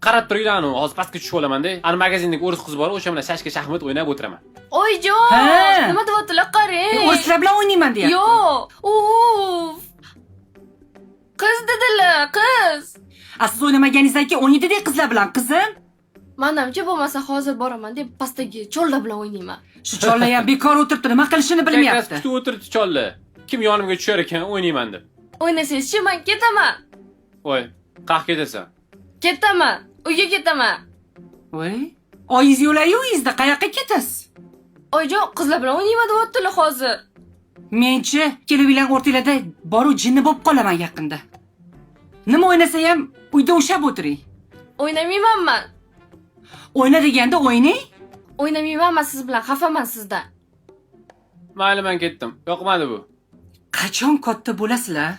qarab turinglar, hozir pastga tushib olaman-da. Ana magazindagi o'ris qiz bor, o'sha bilan shashka shaxmat o'ynab o'tiraman. Oyijon, Ha. nima deyaptilar qarang. O'slar bilan o'ynayman deyapti. Yo'q. Uf. Qiz dedilar, qiz. Siz o'ynamaganingizdan keyin o'ynaydi-da qizlar bilan, qizim. Manimcha bo'lmasa hozir boraman deb pastdagi chollar bilan o'ynayman. Shu chollar ham bekor o'tiribdi, nima qilishini bilmayapti. Kutib o'tiribdi chollar. Kim yonimga tushar ekan, o'ynayman deb. O'ynasangiz-chi, men ketaman. Voy, qayerga ketasan? Ketaman. Uyga ketaman. Voy, oyingiz yo'layu uyingizda qayoqqa ketasiz? Oyijon, qizlar bilan o'ynayman deyaptilar hozir. Men-chi, kelinglar o'rtalarda boru jinni bo'lib qolaman yaqinda. Nima o'ynasa ham uyda o'shab o'tiring. O'ynamayman men. O'yna deganda o'ynang. O'ynamayman men siz bilan, xafaman sizdan. Mayli, men ketdim. Yoqmadi bu. Qachon katta bo'lasizlar?